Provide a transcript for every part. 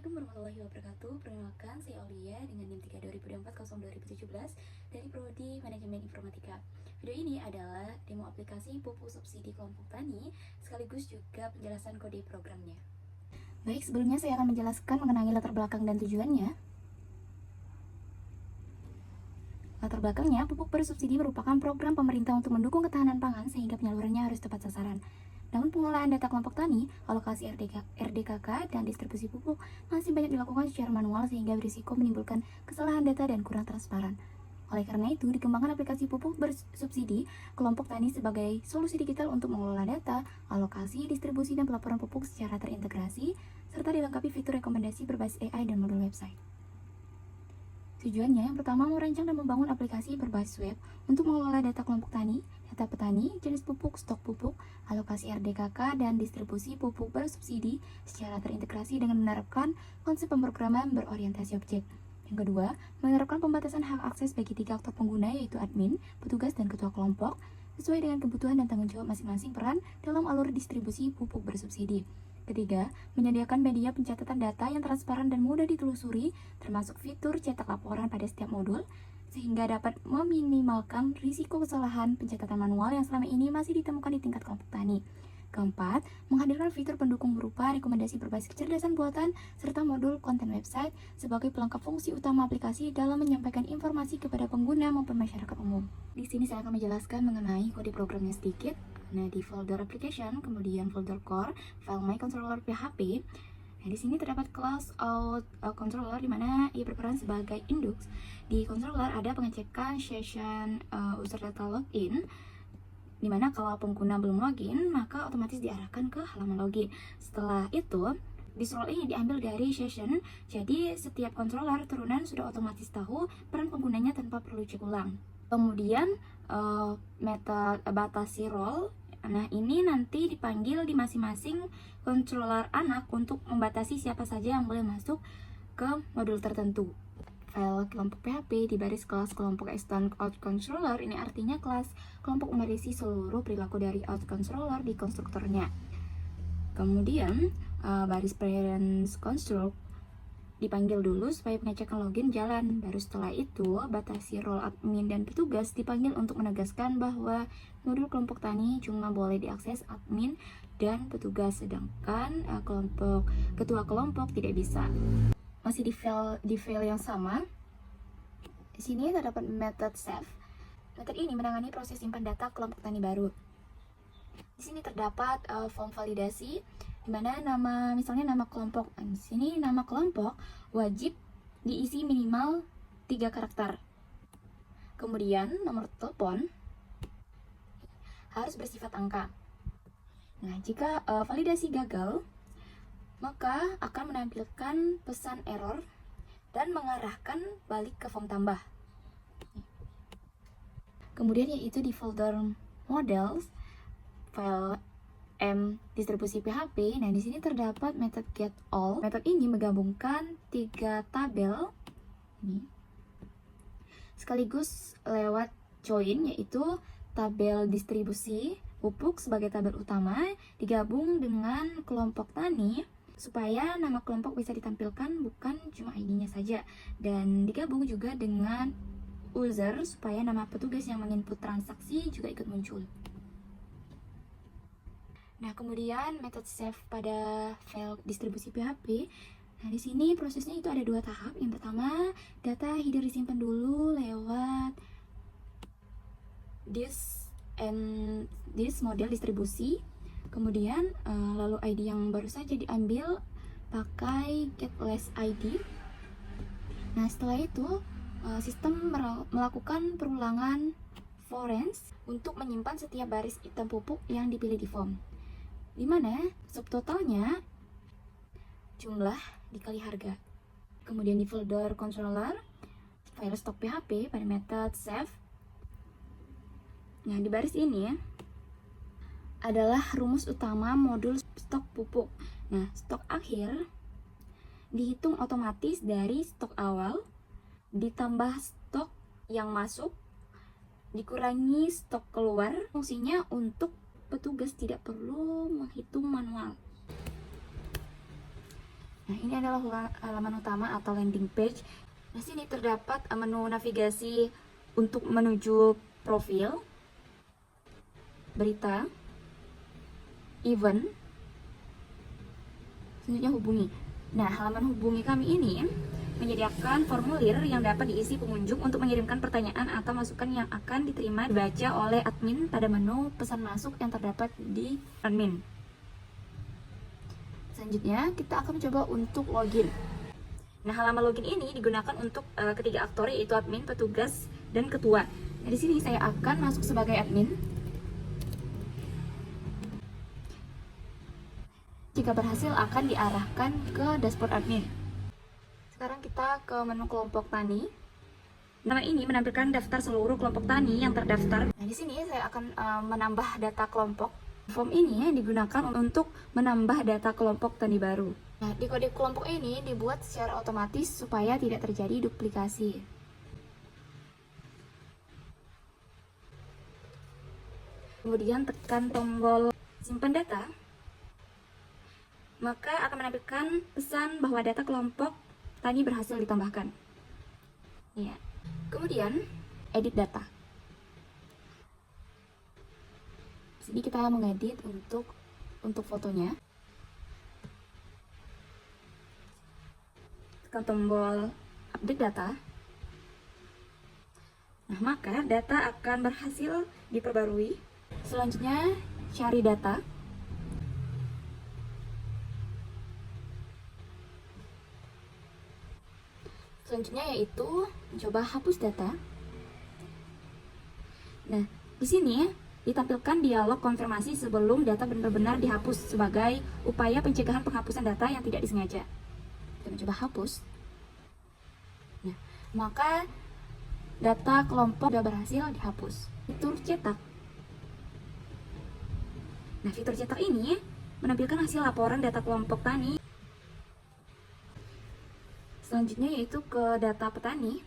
Assalamualaikum warahmatullahi wabarakatuh. Perkenalkan, saya Aulia dengan NIM 320402017 dari Prodi Manajemen Informatika. Video ini adalah demo aplikasi pupuk subsidi kelompok tani, sekaligus juga penjelasan kode programnya. Baik, sebelumnya saya akan menjelaskan mengenai latar belakang dan tujuannya. Latar belakangnya, pupuk bersubsidi merupakan program pemerintah untuk mendukung ketahanan pangan sehingga penyalurannya harus tepat sasaran. Namun pengelolaan data kelompok tani, alokasi RDKK, dan distribusi pupuk masih banyak dilakukan secara manual sehingga berisiko menimbulkan kesalahan data dan kurang transparan. Oleh karena itu, dikembangkan aplikasi pupuk bersubsidi kelompok tani sebagai solusi digital untuk mengelola data, alokasi, distribusi, dan pelaporan pupuk secara terintegrasi, serta dilengkapi fitur rekomendasi berbasis AI dan modul website. Tujuannya, yang pertama, merancang dan membangun aplikasi berbasis web untuk mengelola data kelompok tani, data petani, jenis pupuk, stok pupuk, alokasi RDKK, dan distribusi pupuk bersubsidi secara terintegrasi dengan menerapkan konsep pemrograman berorientasi objek. Yang kedua, menerapkan pembatasan hak akses bagi 3 aktor pengguna, yaitu admin, petugas, dan ketua kelompok, sesuai dengan kebutuhan dan tanggung jawab masing-masing peran dalam alur distribusi pupuk bersubsidi. Ketiga, menyediakan media pencatatan data yang transparan dan mudah ditelusuri, termasuk fitur cetak laporan pada setiap modul, sehingga dapat meminimalkan risiko kesalahan pencatatan manual yang selama ini masih ditemukan di tingkat kelompok tani. Keempat, menghadirkan fitur pendukung berupa rekomendasi berbasis kecerdasan buatan serta modul konten website sebagai pelengkap fungsi utama aplikasi dalam menyampaikan informasi kepada pengguna maupun masyarakat umum. Di sini saya akan menjelaskan mengenai kode programnya sedikit. Nah, di folder application, kemudian folder core, file my controller PHP. Nah, di sini terdapat class out controller di mana ia berperan sebagai induk. Di controller ada pengecekan session user data login, di mana kalau pengguna belum login, maka otomatis diarahkan ke halaman login. Setelah itu, Distrol ini diambil dari session, jadi setiap controller turunan sudah otomatis tahu peran penggunanya tanpa perlu cek ulang. Kemudian metode batasi role, nah ini nanti dipanggil di masing-masing controller anak untuk membatasi siapa saja yang boleh masuk ke modul tertentu. File kelompok PHP di baris kelas kelompok extend out controller, ini artinya kelas kelompok merisi seluruh perilaku dari out controller di konstruktornya. Kemudian baris parents construct dipanggil dulu supaya pengecekan login jalan. Baru setelah itu, batasi role admin dan petugas dipanggil untuk menegaskan bahwa modul kelompok tani cuma boleh diakses admin dan petugas, sedangkan ketua kelompok tidak bisa. Masih di file yang sama. Di sini terdapat method save. Method ini menangani proses simpan data kelompok tani baru. Di sini terdapat form validasi, di mana misalnya nama kelompok. Di sini nama kelompok wajib diisi minimal 3 karakter. Kemudian nomor telepon harus bersifat angka. Nah, jika validasi gagal, maka akan menampilkan pesan error dan mengarahkan balik ke form tambah. Kemudian yaitu di folder models, file distribusi PHP. Nah, di sini terdapat method get all. Metode ini menggabungkan 3 tabel ini sekaligus lewat join, yaitu tabel distribusi pupuk sebagai tabel utama digabung dengan kelompok tani supaya nama kelompok bisa ditampilkan bukan cuma ID-nya saja, dan digabung juga dengan user supaya nama petugas yang menginput transaksi juga ikut muncul. Nah, kemudian method save pada file distribusi PHP. Nah, di sini prosesnya itu ada 2 tahap. Yang pertama, data header disimpan dulu lewat this model distribusi. Kemudian lalu ID yang baru saja diambil pakai get last ID. Nah, setelah itu sistem melakukan perulangan for range untuk menyimpan setiap baris item pupuk yang dipilih di form, di mana subtotalnya jumlah dikali harga. Kemudian di folder controller, file stok PHP pada method save. Nah, di baris ini adalah rumus utama modul stok pupuk. Nah, stok akhir dihitung otomatis dari stok awal ditambah stok yang masuk dikurangi stok keluar. Fungsinya untuk petugas tidak perlu menghitung manual. Nah, ini adalah halaman utama atau landing page. Nah, sini terdapat menu navigasi untuk menuju profil, berita, event, selanjutnya hubungi. Nah, halaman hubungi kami ini menyediakan formulir yang dapat diisi pengunjung untuk mengirimkan pertanyaan atau masukan yang akan diterima dibaca oleh admin pada menu pesan masuk yang terdapat di admin. Selanjutnya, kita akan mencoba untuk login. Nah, halaman login ini digunakan untuk ketiga aktor, yaitu admin, petugas, dan ketua. Nah, di sini saya akan masuk sebagai admin. Jika berhasil, akan diarahkan ke dashboard admin. Sekarang kita ke menu kelompok tani. Nama ini menampilkan daftar seluruh kelompok tani yang terdaftar. Nah, di sini saya akan menambah data kelompok. Form ini digunakan untuk menambah data kelompok tani baru. Nah, di kode kelompok ini dibuat secara otomatis supaya tidak terjadi duplikasi. Kemudian tekan tombol simpan data, maka akan menampilkan pesan bahwa data kelompok tani berhasil ditambahkan. Ya. Kemudian edit data. Sini kita mengedit untuk fotonya. Tekan tombol update data. Nah, maka data akan berhasil diperbarui. Selanjutnya cari data. Selanjutnya yaitu mencoba hapus data. Nah, di sini ditampilkan dialog konfirmasi sebelum data benar-benar dihapus sebagai upaya pencegahan penghapusan data yang tidak disengaja. Kita mencoba hapus. Nah, maka data kelompok sudah berhasil dihapus. Fitur cetak. Nah, fitur cetak ini menampilkan hasil laporan data kelompok tani. Selanjutnya yaitu ke data petani.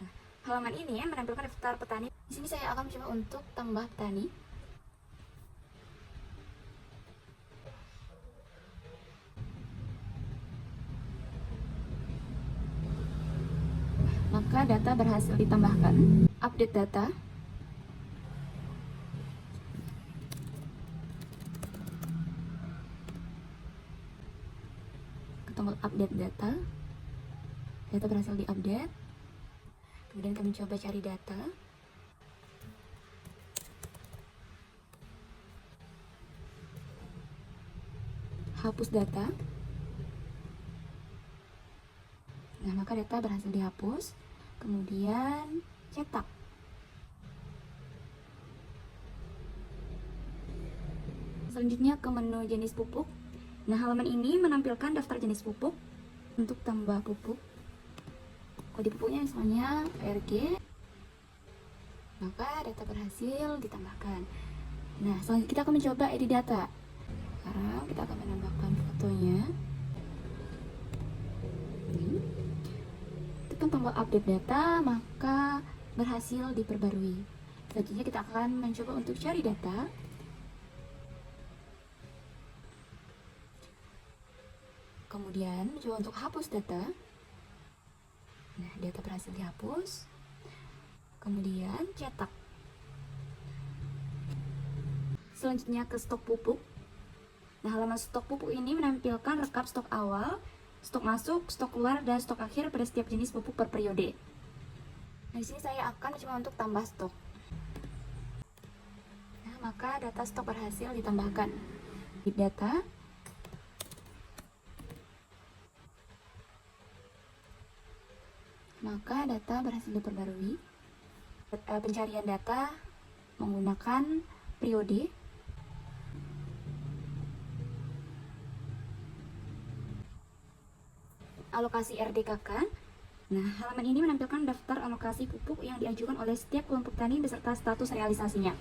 Nah, halaman ini menampilkan daftar petani. Di sini saya akan mencoba untuk tambah petani. Maka data berhasil ditambahkan. Update data. Ke tombol update data. Data berhasil diupdate. Kemudian kami coba cari data. Hapus data. Nah, maka data berhasil dihapus. Kemudian cetak. Selanjutnya ke menu jenis pupuk. Nah, halaman ini menampilkan daftar jenis pupuk. Untuk tambah pupuk, kode pupuknya misalnya PRG, maka data berhasil ditambahkan. Nah, selanjutnya kita akan mencoba edit data. Sekarang kita akan menambahkan fotonya. Tekan tombol update data, maka berhasil diperbarui. Selanjutnya kita akan mencoba untuk cari data. Kemudian mencoba untuk hapus data. Nah, data berhasil dihapus. Kemudian cetak. Selanjutnya ke stok pupuk. Nah, halaman stok pupuk ini menampilkan rekap stok awal, stok masuk, stok keluar, dan stok akhir pada setiap jenis pupuk per periode. Nah, di sini saya akan mencoba untuk tambah stok. Nah, maka data stok berhasil ditambahkan. Di data. Maka data berhasil diperbarui. Pencarian data menggunakan periode. Alokasi RDKK. Nah, halaman ini menampilkan daftar alokasi pupuk yang diajukan oleh setiap kelompok tani beserta status realisasinya.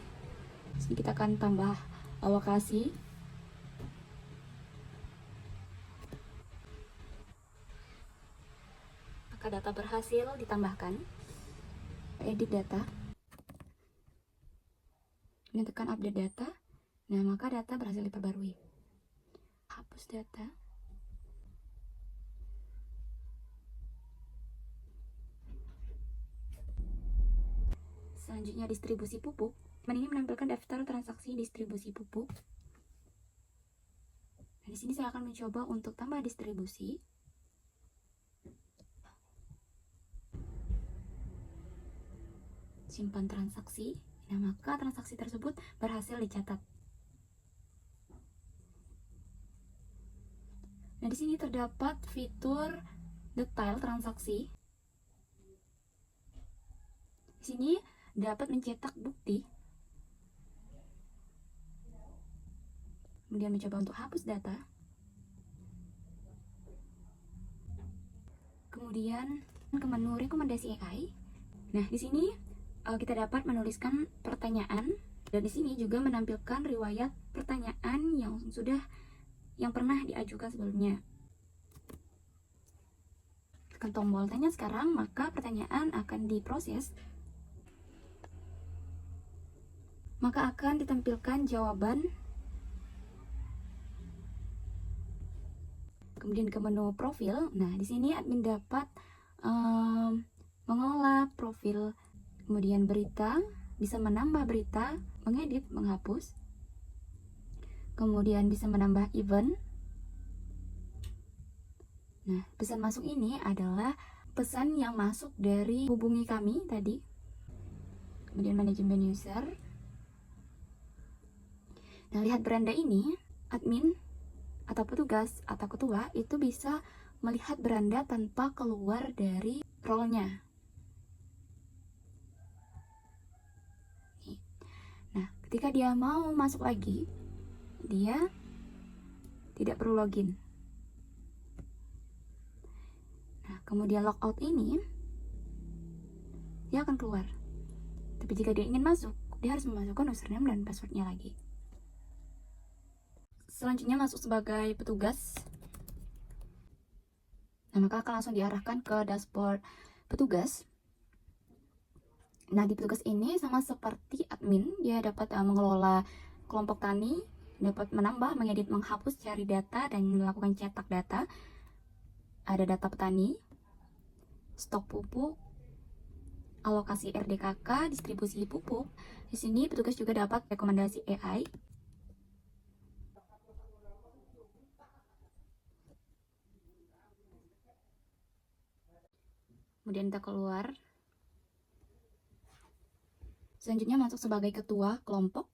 Sini kita akan tambah alokasi. Maka data berhasil ditambahkan. Edit data. Ini tekan update data. Nah, maka data berhasil diperbarui. Hapus data. Selanjutnya distribusi pupuk. Ini menampilkan daftar transaksi distribusi pupuk. Nah, di sini saya akan mencoba untuk tambah distribusi. Simpan transaksi. Nah, maka transaksi tersebut berhasil dicatat. Nah, di sini terdapat fitur detail transaksi. Di sini dapat mencetak bukti. Kemudian mencoba untuk hapus data. Kemudian ke menu rekomendasi AI. Nah, di sini kita dapat menuliskan pertanyaan, dan di sini juga menampilkan riwayat pertanyaan yang pernah diajukan sebelumnya. Tekan tombol tanya sekarang, maka pertanyaan akan diproses. Maka akan ditampilkan jawaban. Kemudian ke menu profil. Nah, di sini admin dapat mengelola profil. Kemudian berita, bisa menambah berita, mengedit, menghapus. Kemudian bisa menambah event. Nah, pesan masuk ini adalah pesan yang masuk dari hubungi kami tadi. Kemudian manajemen user. Nah, lihat beranda ini, admin atau petugas atau ketua itu bisa melihat beranda tanpa keluar dari role-nya. Nah, ketika dia mau masuk lagi, dia tidak perlu login. Nah, kemudian logout ini, dia akan keluar. Tapi jika dia ingin masuk, dia harus memasukkan username dan passwordnya lagi. Selanjutnya masuk sebagai petugas. Nah, maka akan langsung diarahkan ke dashboard petugas. Nah, di petugas ini sama seperti admin, dia dapat mengelola kelompok tani, dapat menambah, mengedit, menghapus, cari data, dan melakukan cetak data. Ada data petani, stok pupuk, alokasi RDKK, distribusi pupuk. Di sini petugas juga dapat rekomendasi AI. Kemudian kita keluar. Selanjutnya masuk sebagai ketua kelompok.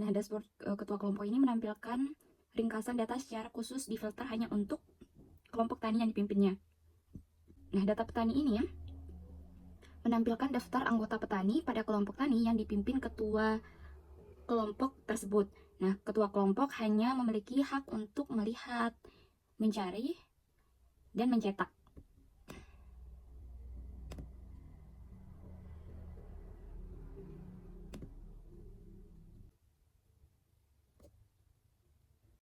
Nah, dashboard ketua kelompok ini menampilkan ringkasan data secara khusus difilter hanya untuk kelompok tani yang dipimpinnya. Nah, data petani ini ya, menampilkan daftar anggota petani pada kelompok tani yang dipimpin ketua kelompok tersebut. Nah, ketua kelompok hanya memiliki hak untuk melihat, mencari, dan mencetak.